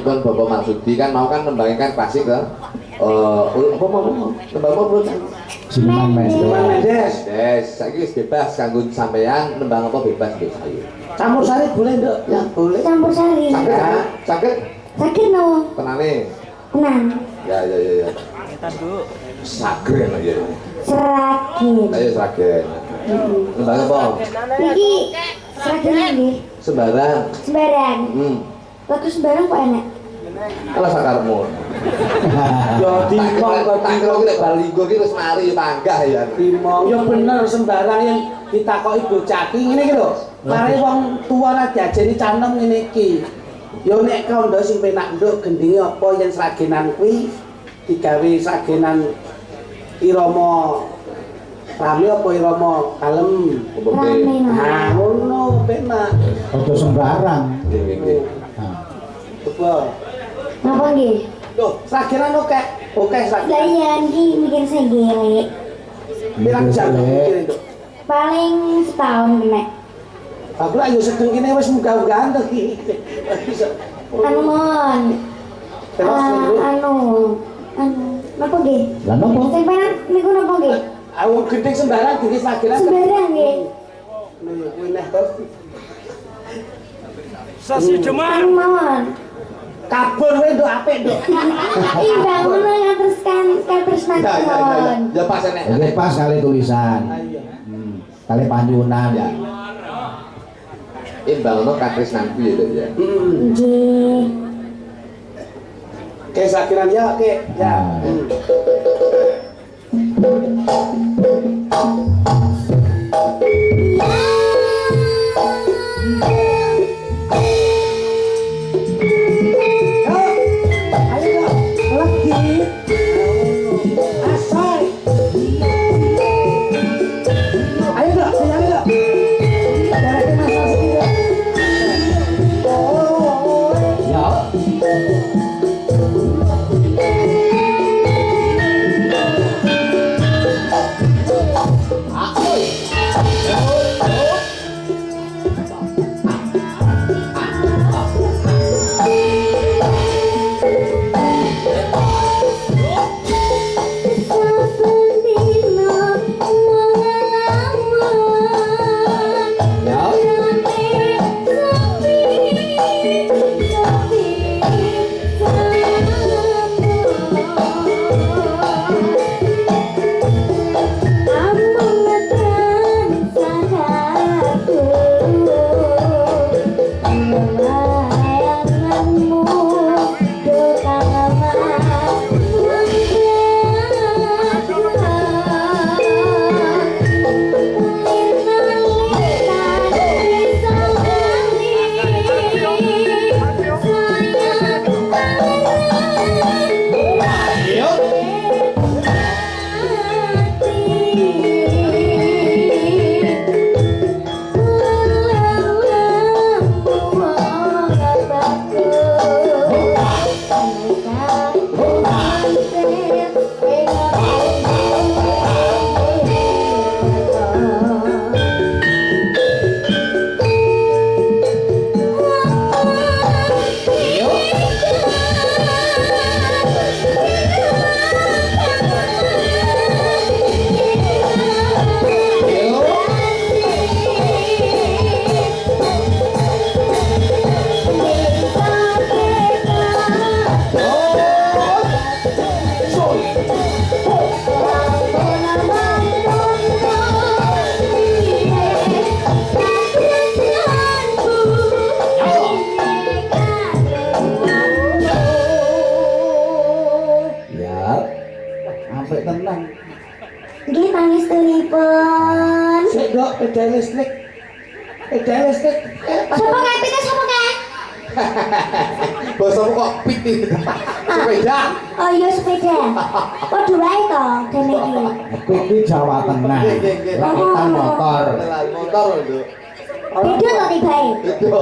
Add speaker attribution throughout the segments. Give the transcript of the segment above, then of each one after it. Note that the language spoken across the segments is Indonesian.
Speaker 1: pun Bapak Marsudi kan mau kan nembangkan klasik ke apa mau nembang apa bro?
Speaker 2: Siluman Mendes.
Speaker 1: Yes, saiki wis bebas kanggo sampean nembang apa bebas Mbak Sayu.
Speaker 3: Campur sari boleh, Nduk? Ya, boleh.
Speaker 4: Campur sari.
Speaker 1: Sakit?
Speaker 4: Sakit no.
Speaker 1: Tenane.
Speaker 4: Tenang.
Speaker 1: Ya. Sagren ya.
Speaker 4: Seragen.
Speaker 1: Ayo seragen. Nembang apa?
Speaker 4: Iki seragen iki.
Speaker 1: Sembarang.
Speaker 4: Sembarang. Waktu sembarang kok enak.
Speaker 1: Alah sakarmu.
Speaker 3: Yo dimong kok
Speaker 1: tak kira iki baligo iki wis mari panggah ya.
Speaker 3: dimong. Yo bener sembarang yang ditakoki bocah iki ngene iki lho. Mari wong tuwa ra diajeni canem ngene iki. Yo nek kandha sing penak nduk gendinge apa yen sragenan kuwi digawe sragenan irama rame apa irama kalem.
Speaker 4: Rame.
Speaker 3: Nah, ngono penak.
Speaker 2: Aja sembarang.
Speaker 1: Nggih.
Speaker 3: Coba.
Speaker 4: Napa nggih?
Speaker 3: Loh, sragenan oke
Speaker 4: Lah
Speaker 3: sragenan.
Speaker 4: iya iki mikir sendiri.
Speaker 3: Pirang jam mikir itu?
Speaker 4: Paling setahun kena.
Speaker 3: Aku lah yo sedeng kene wis munggah-munggahan to iki.
Speaker 4: Anu mon.
Speaker 3: Terus lho.
Speaker 4: Anu. Napa nggih?
Speaker 2: Lah nopo?
Speaker 4: Sing penak niku napa nggih?
Speaker 3: Aku gendeng sembarang dikis sragenan.
Speaker 4: Sembarang nggih.
Speaker 3: Lho yo kuwi neh to.
Speaker 5: Sasi Demak.
Speaker 4: Anu mawon.
Speaker 3: Kabur kowe nduk apik nduk.
Speaker 4: Iya, ngono ngaturkan katresnan mawon.
Speaker 1: Ya pas enek.
Speaker 2: Oke, pas kali tulisan.
Speaker 3: Ayo.
Speaker 2: Kali panyunan.
Speaker 1: Ya. Imbangno katresnanku ya Dok ya.
Speaker 4: Nggih.
Speaker 3: Kayak sragenan ya, oke. Ya. Peda listrik.
Speaker 4: Sopo kae pita sopo kae?
Speaker 1: Basamu kok pit iki. Sepeda.
Speaker 4: Oh iya sepeda. Padha wae to dene iki.
Speaker 2: Iki Jawa Tengah. Rakitan motor.
Speaker 1: Motor lho.
Speaker 4: Beda to tibae.
Speaker 2: Beda.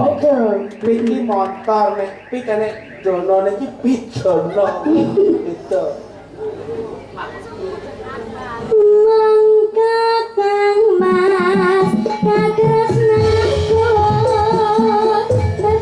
Speaker 4: Beda.
Speaker 3: Iki motor nek pit nek dono niki bijono. Itu.
Speaker 4: Kakang Mas katresnaku tetep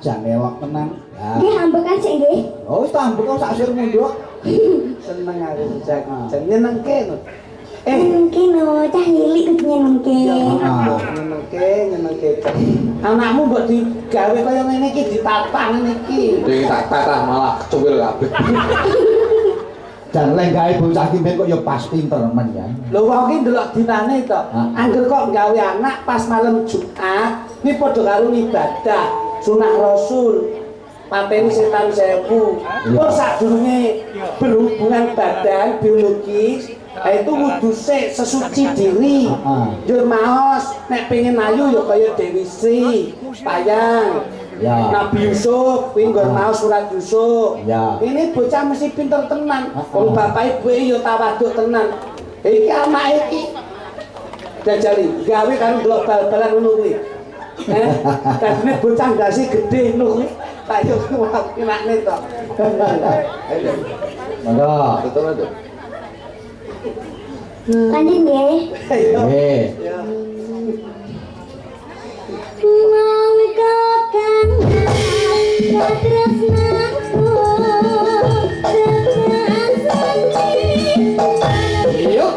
Speaker 2: jan elok tenan. Ya.
Speaker 4: Nggih ambekan sik nggih.
Speaker 2: Oh, wis tambah kok sak sir munduk.
Speaker 3: Seneng aku jak. Nyenengke no.
Speaker 4: Mungkin cah lilik kudu nyenengke.
Speaker 3: Nyenengke. Anakmu mbok digawe kaya ngene iki ditatang ngene iki.
Speaker 1: Tak tatah malah cuwil kabeh.
Speaker 2: Jan lenggahe bocah ki ben kok ya pas pinter men ya.
Speaker 3: Lho wong iki ndelok dinane to. Angger kok gawe anak pas malam Jumat, iki padha karo ibadah sunah Rasul. Mateni setan 1000. Kok sadurunge berhubungan badan biologis, itu kudu sik sesuci diri. Njur maos nek pengen ayu ya kaya Dewi Sri, Payang.
Speaker 2: Ya.
Speaker 3: Nabi Yusuf, kuwi nggon maos surat Yusuf.
Speaker 2: Ya.
Speaker 3: Ini bocah mesti pinter tenan. Wong bapak ibu ya tawaduk tenan. Iki anake iki jajali gawe karo delok bal-balan ngono kuwi. Dadine bocah ndase gedhe ngono kuwi. Tak yo kenakne to.
Speaker 2: Monggo.
Speaker 1: Betul itu.
Speaker 4: Lanjut nggih.
Speaker 2: Eh.
Speaker 4: Mangga kang tresnaku
Speaker 2: Yuk.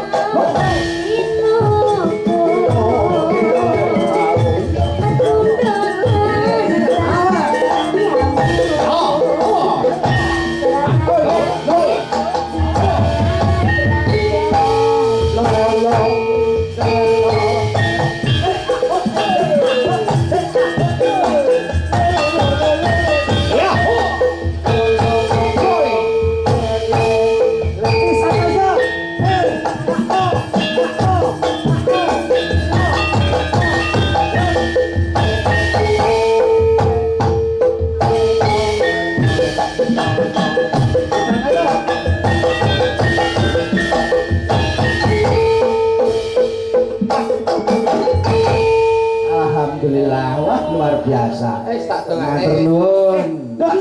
Speaker 2: Alhamdulillah, wah luar biasa.
Speaker 1: Tak
Speaker 2: Matur nuwun.
Speaker 3: Ndok